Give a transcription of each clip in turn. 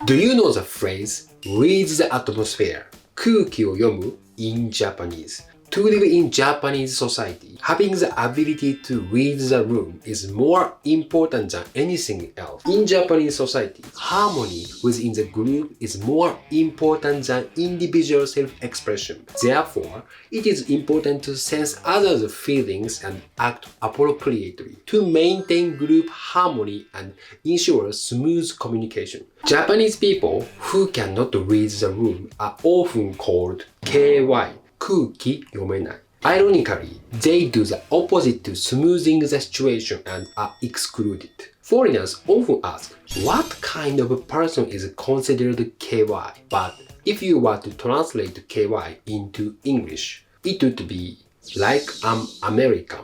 Do you know the phrase read the atmosphere? 空気を読む in Japanese. To live in Japanese society, having the ability to read the room is more important than anything else. In Japanese society, harmony within the group is more important than individual self-expression. Therefore, it is important to sense others' feelings and act appropriately to maintain group harmony and ensure smooth communication. Japanese people who cannot read the room are often called KY. 空気読めない. Ironically, they do the opposite to smoothing the situation and are excluded. Foreigners often ask, what kind of a person is considered KY? But if you were to translate KY into English, it would be like an American.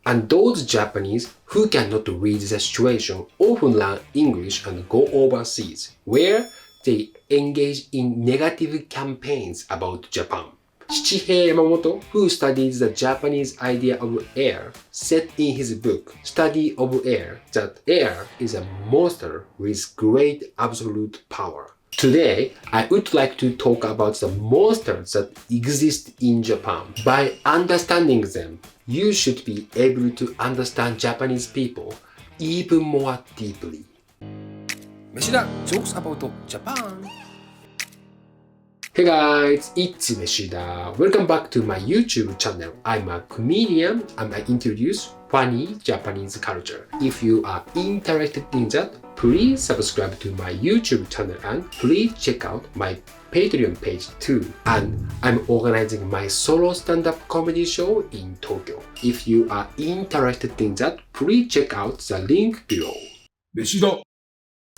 And those Japanese who cannot read the situation often learn English and go overseas, where they engage in negative campaigns about Japan. Shichihei Yamamoto, who studies the Japanese idea of air, said in his book, Study of Air, that air is a monster with great absolute power. Today, I would like to talk about the monsters that exist in Japan. By understanding them, you should be able to understand Japanese people even more deeply. Meshida jokes about Japan. Hey guys, it's Meshida. Welcome back to my YouTube channel. I'm a comedian and I introduce funny Japanese culture. If you are interested in that, please subscribe to my YouTube channel and please check out my Patreon page too. And I'm organizing my solo stand-up comedy show in Tokyo. If you are interested in that, please check out the link below. Meshida.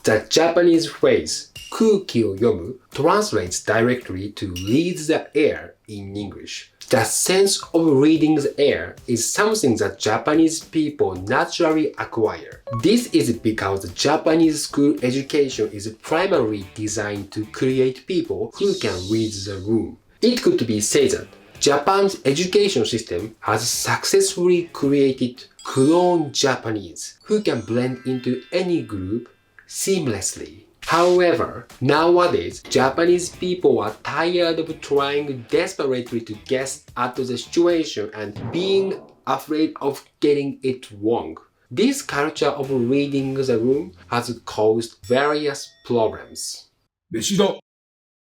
The Japanese phrase 空気を読む translates directly to read the air in English. The sense of reading the air is something that Japanese people naturally acquire. This is because Japanese school education is primarily designed to create people who can read the room. It could be said that Japan's education system has successfully created clone Japanese who can blend into any group seamlessly. However, nowadays, Japanese people are tired of trying desperately to guess at the situation and being afraid of getting it wrong. This culture of reading the room has caused various problems. Meshida.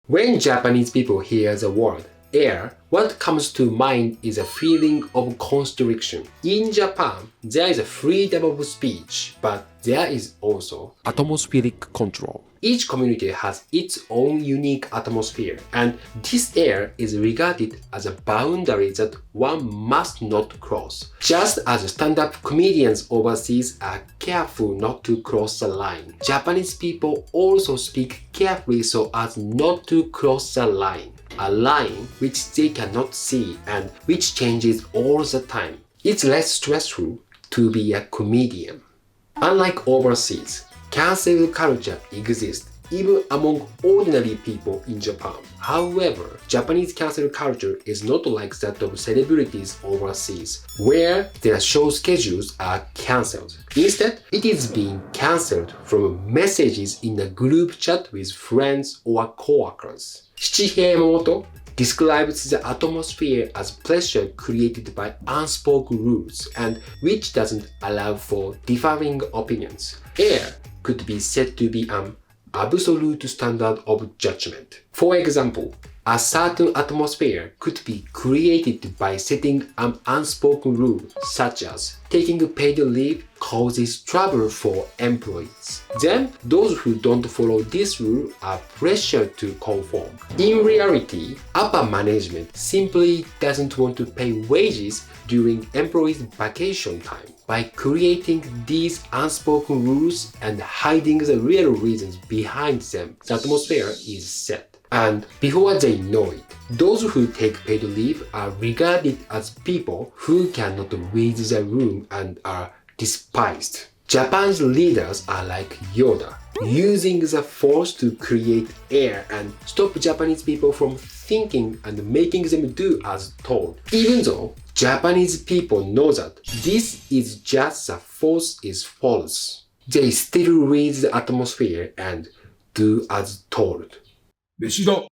When Japanese people hear the word air, what comes to mind is a feeling of constriction. In Japan, there is a freedom of speech, but there is also atmospheric control. Each community has its own unique atmosphere, and this air is regarded as a boundary that one must not cross. Just as stand-up comedians overseas are careful not to cross the line, Japanese people also speak carefully so as not to cross the line. A line which they cannot see and which changes all the time. It's less stressful to be a comedian. Unlike overseas, cancel culture exists even among ordinary people in Japan. However, Japanese cancel culture is not like that of celebrities overseas, where their show schedules are cancelled. Instead, it is being cancelled from messages in a group chat with friends or co-workers. Shichihei Yamamoto describes the atmosphere as pressure created by unspoken rules and which doesn't allow for differing opinions. Air could be said to be an absolute standard of judgment. For example, a certain atmosphere could be created by setting an unspoken rule, such as taking paid leave causes trouble for employees. Then, those who don't follow this rule are pressured to conform. In reality, upper management simply doesn't want to pay wages during employees' vacation time. By creating these unspoken rules and hiding the real reasons behind them, the atmosphere is set. And before they know it, those who take paid leave are regarded as people who cannot read the room and are despised. Japan's leaders are like Yoda, using the force to create air and stop Japanese people from thinking and making them do as told. Even though Japanese people know that this is just the force is false, they still read the atmosphere and do as told. Meshida.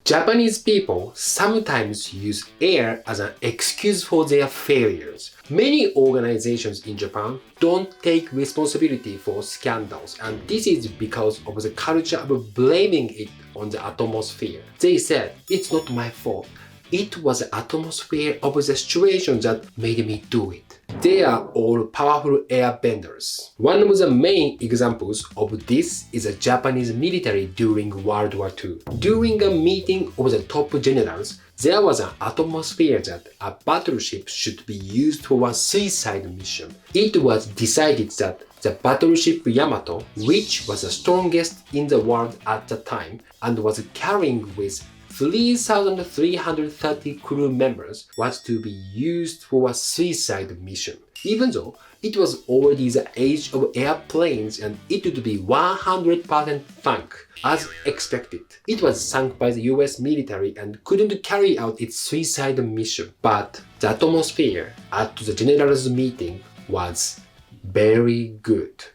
Japanese people sometimes use air as an excuse for their failures. Many organizations in Japan don't take responsibility for scandals, and this is because of the culture of blaming it on the atmosphere. They said, "It's not my fault. It was the atmosphere of the situation that made me do it." They are all powerful airbenders. One of the main examples of this is the Japanese military during World War II. During a meeting of the top generals, there was an atmosphere that a battleship should be used for a suicide mission. It was decided that the battleship Yamato, which was the strongest in the world at the time and was carrying with 3,330 crew members, was to be used for a suicide mission. Even though it was already the age of airplanes and it would be 100% sunk, as expected. It was sunk by the US military and couldn't carry out its suicide mission. But the atmosphere at the generals' meeting was very good.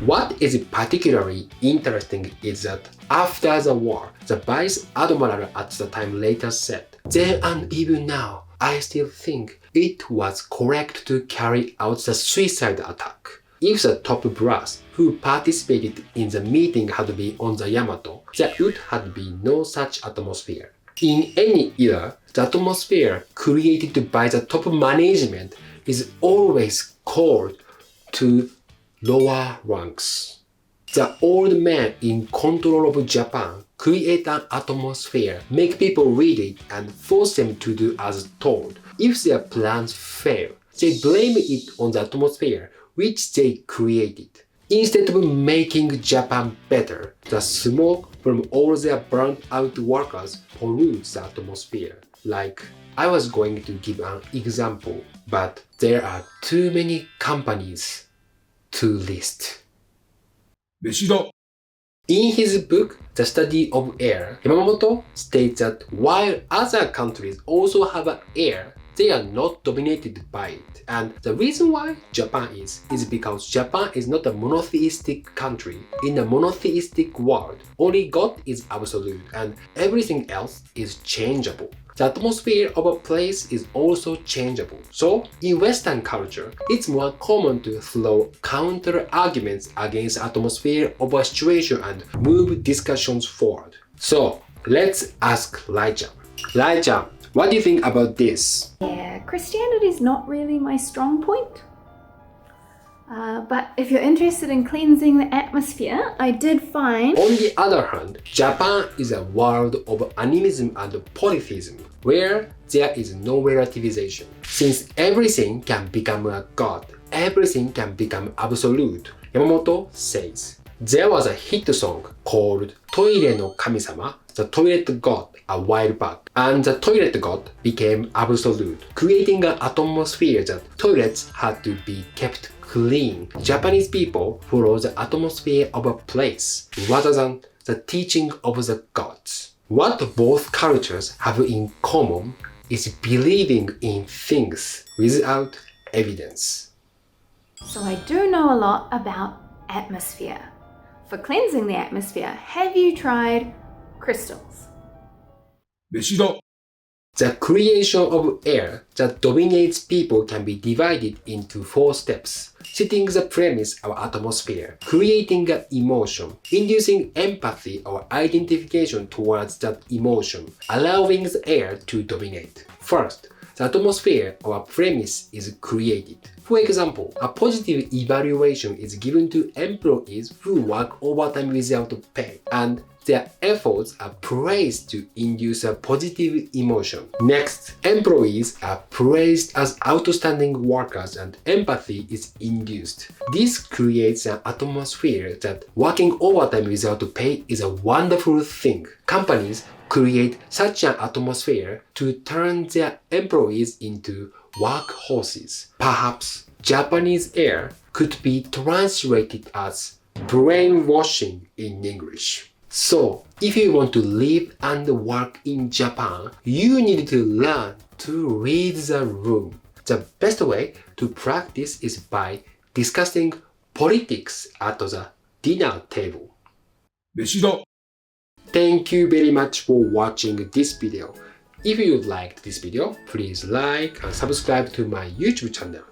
What is particularly interesting is that after the war, the Vice Admiral at the time later said, "Then and even now, I still think it was correct to carry out the suicide attack." If the top brass who participated in the meeting had been on the Yamato, there would have been no such atmosphere. In any era, the atmosphere created by the top management is always called to lower ranks. The old men in control of Japan create an atmosphere, make people read it and force them to do as told. If their plans fail, they blame it on the atmosphere which they created. Instead of making Japan better, the smoke from all their burnt out workers pollutes the atmosphere. Like, I was going to give an example, but there are too many companies to list. Meshida. In his book, The Study of Air, Yamamoto states that while other countries also have air, they are not dominated by it. And the reason why Japan is because Japan is not a monotheistic country. In a monotheistic world, only God is absolute and everything else is changeable. The atmosphere of a place is also changeable. So, in Western culture, it's more common to throw counter arguments against the atmosphere of a situation and move discussions forward. So, let's ask Lai-chan. Lai-chan, what do you think about this? Yeah, Christianity is not really my strong point. But if you're interested in cleansing the atmosphere, I did find... On the other hand, Japan is a world of animism and polytheism, where there is no relativization. Since everything can become a god, everything can become absolute, Yamamoto says. There was a hit song called Toire no Kamisama, the toilet god, a while back, and the toilet god became absolute, creating an atmosphere that toilets had to be kept clean. Japanese people follow the atmosphere of a place rather than the teaching of the gods. What both cultures have in common is believing in things without evidence. So I do know a lot about atmosphere. For cleansing the atmosphere, have you tried crystals? Meshida. The creation of air that dominates people can be divided into 4 steps, setting the premise of atmosphere, creating an emotion, inducing empathy or identification towards that emotion, allowing the air to dominate. First, the atmosphere or a premise is created. For example, a positive evaluation is given to employees who work overtime without pay, and their efforts are praised to induce a positive emotion. Next, employees are praised as outstanding workers and empathy is induced. This creates an atmosphere that working overtime without pay is a wonderful thing. Companies create such an atmosphere to turn their employees into workhorses. Perhaps Japanese air could be translated as brainwashing in English. So, if you want to live and work in Japan, you need to learn to read the room. The best way to practice is by discussing politics at the dinner table. 飯だ Thank you very much for watching this video. If you liked this video, please like and subscribe to my YouTube channel.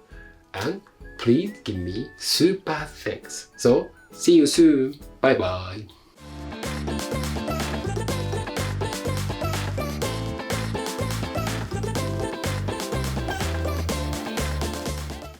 And please give me super thanks. So, see you soon. Bye bye.